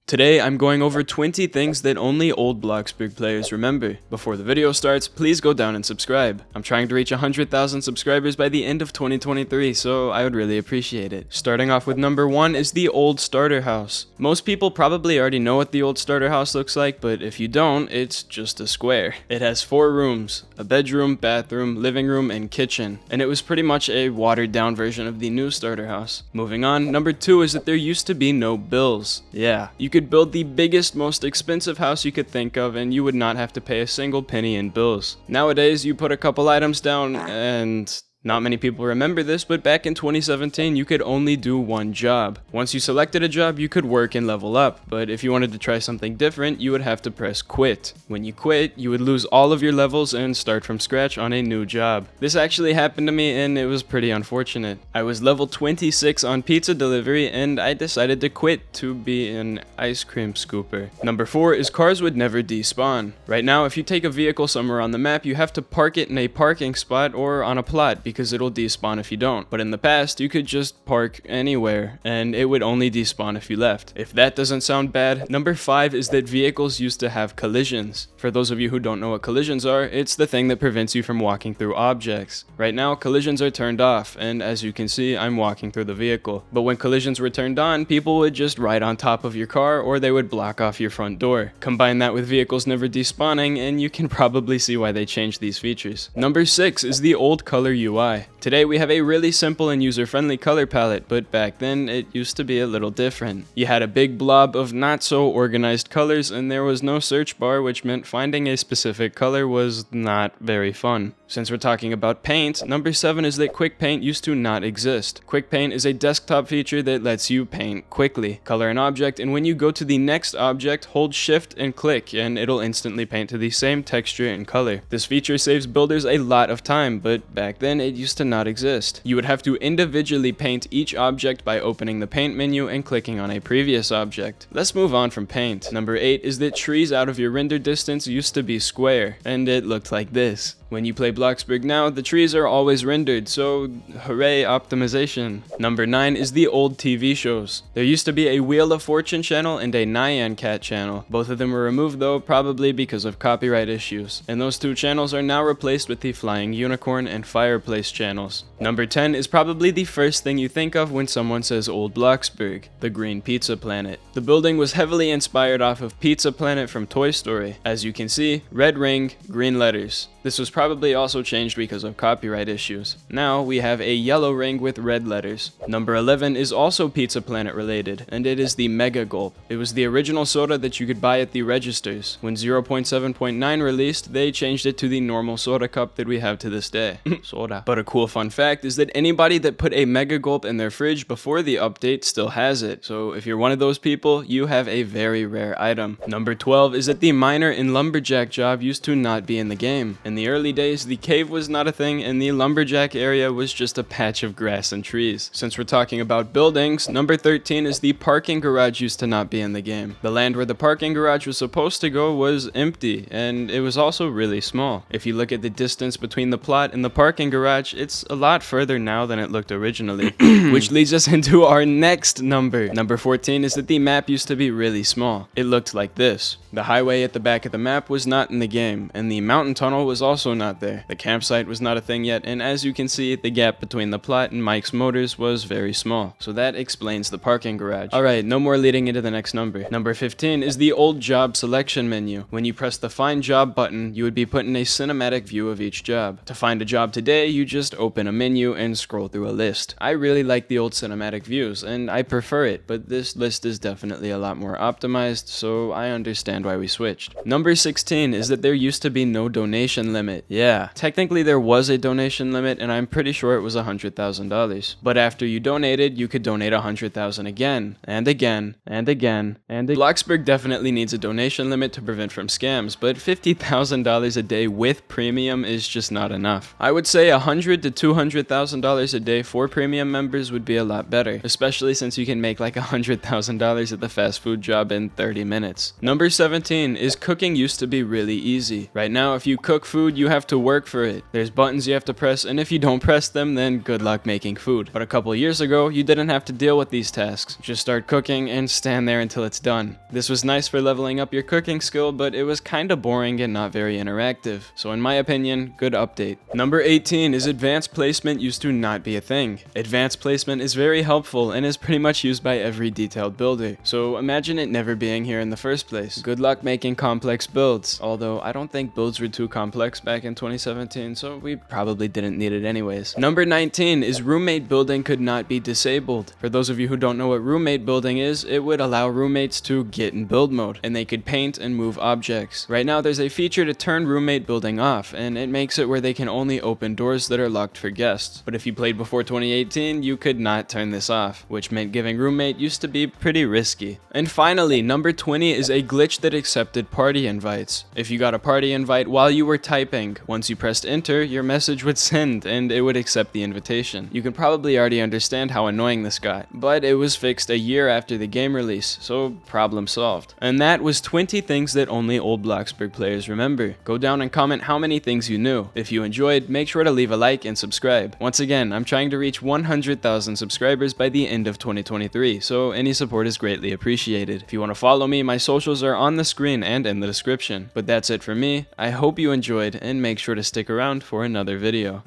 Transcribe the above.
Today, I'm going over 20 things that only old Bloxburg players remember. Before the video starts, please go down and subscribe. I'm trying to reach 100,000 subscribers by the end of 2023, so I would really appreciate it. Starting off with number 1 is the old starter house. Most people probably already know what the old starter house looks like, but if you don't, it's just a square. It has 4 rooms, a bedroom, bathroom, living room, and kitchen, and it was pretty much a watered down version of the new starter house. Moving on, number 2 is that there used to be no bills. Yeah, you could build the biggest, most expensive house you could think of and you would not have to pay a single penny in bills. Nowadays, you put a couple items down and not many people remember this, but back in 2017, you could only do one job. Once you selected a job, you could work and level up, but if you wanted to try something different, you would have to press quit. When you quit, you would lose all of your levels and start from scratch on a new job. This actually happened to me and it was pretty unfortunate. I was level 26 on pizza delivery and I decided to quit to be an ice cream scooper. Number 4 is cars would never despawn. Right now, if you take a vehicle somewhere on the map, you have to park it in a parking spot or on a plot because it'll despawn if you don't. But in the past, you could just park anywhere and it would only despawn if you left. If that doesn't sound bad, number 5 is that vehicles used to have collisions. For those of you who don't know what collisions are, it's the thing that prevents you from walking through objects. Right now, collisions are turned off, and as you can see, I'm walking through the vehicle. But when collisions were turned on, people would just ride on top of your car or they would block off your front door. Combine that with vehicles never despawning and you can probably see why they changed these features. Number 6 is the old color UI. Today we have a really simple and user-friendly color palette, but back then it used to be a little different. You had a big blob of not so organized colors and there was no search bar, which meant finding a specific color was not very fun. Since we're talking about paint, number 7 is that quick paint used to not exist. Quick paint is a desktop feature that lets you paint quickly. Color an object, and when you go to the next object, hold shift and click and it'll instantly paint to the same texture and color. This feature saves builders a lot of time, but back then it used to not exist. You would have to individually paint each object by opening the paint menu and clicking on a previous object. Let's move on from paint. Number 8 is that trees out of your render distance used to be square, and it looked like this. When you play Bloxburg now, the trees are always rendered, so hooray optimization. Number 9 is the old TV shows. There used to be a Wheel of Fortune channel and a Nyan Cat channel. Both of them were removed though, probably because of copyright issues. And those two channels are now replaced with the Flying Unicorn and Fireplace channels. Number 10 is probably the first thing you think of when someone says old Bloxburg, the Green Pizza Planet. The building was heavily inspired off of Pizza Planet from Toy Story. As you can see, red ring, green letters. This was probably also changed because of copyright issues. Now we have a yellow ring with red letters. Number 11 is also Pizza Planet related, and it is the Mega Gulp. It was the original soda that you could buy at the registers. When 0.7.9 released, they changed it to the normal soda cup that we have to this day. Soda. But a cool fun fact is that anybody that put a Mega Gulp in their fridge before the update still has it. So if you're one of those people, you have a very rare item. Number 12 is that the miner and lumberjack job used to not be in the game. In the early days, the cave was not a thing and the lumberjack area was just a patch of grass and trees. Since we're talking about buildings, number 13 is the parking garage used to not be in the game. The land where the parking garage was supposed to go was empty and it was also really small. If you look at the distance between the plot and the parking garage, it's a lot further now than it looked originally. Which leads us into our next number. Number 14 is that the map used to be really small. It looked like this. The highway at the back of the map was not in the game and the mountain tunnel was also not there. The campsite was not a thing yet, and as you can see, the gap between the plot and Mike's Motors was very small. So that explains the parking garage. Alright, no more leading into the next number. Number 15 is the old job selection menu. When you press the Find Job button, you would be put in a cinematic view of each job. To find a job today, you just open a menu and scroll through a list. I really like the old cinematic views, and I prefer it, but this list is definitely a lot more optimized, so I understand why we switched. Number 16 is that there used to be no donation limit. Yeah, technically there was a donation limit and I'm pretty sure it was $100,000. But after you donated, you could donate $100,000 again, and again, and again, and again. Bloxburg definitely needs a donation limit to prevent from scams, but $50,000 a day with premium is just not enough. I would say $100,000 to $200,000 a day for premium members would be a lot better, especially since you can make like $100,000 at the fast food job in 30 minutes. Number 17 is cooking used to be really easy. Right now, if you cook food food, you have to work for it. There's buttons you have to press, and if you don't press them, then good luck making food. But a couple years ago, you didn't have to deal with these tasks. Just start cooking and stand there until it's done. This was nice for leveling up your cooking skill, but it was kinda boring and not very interactive. So in my opinion, good update. Number 18 is advanced placement used to not be a thing. Advanced placement is very helpful and is pretty much used by every detailed builder. So imagine it never being here in the first place. Good luck making complex builds. Although I don't think builds were too complex back in 2017, so we probably didn't need it anyways. Number 19 is roommate building could not be disabled. For those of you who don't know what roommate building is, it would allow roommates to get in build mode, and they could paint and move objects. Right now there's a feature to turn roommate building off, and it makes it where they can only open doors that are locked for guests. But if you played before 2018, you could not turn this off, which meant giving roommate used to be pretty risky. And finally, number 20 is a glitch that accepted party invites. If you got a party invite while you were typing, once you pressed enter, your message would send and it would accept the invitation. You can probably already understand how annoying this got, but it was fixed a year after the game release, so problem solved. And that was 20 things that only old Bloxburg players remember. Go down and comment how many things you knew. If you enjoyed, make sure to leave a like and subscribe. Once again, I'm trying to reach 100,000 subscribers by the end of 2023, so any support is greatly appreciated. If you want to follow me, my socials are on the screen and in the description. But that's it for me. I hope you enjoyed, and make sure to stick around for another video.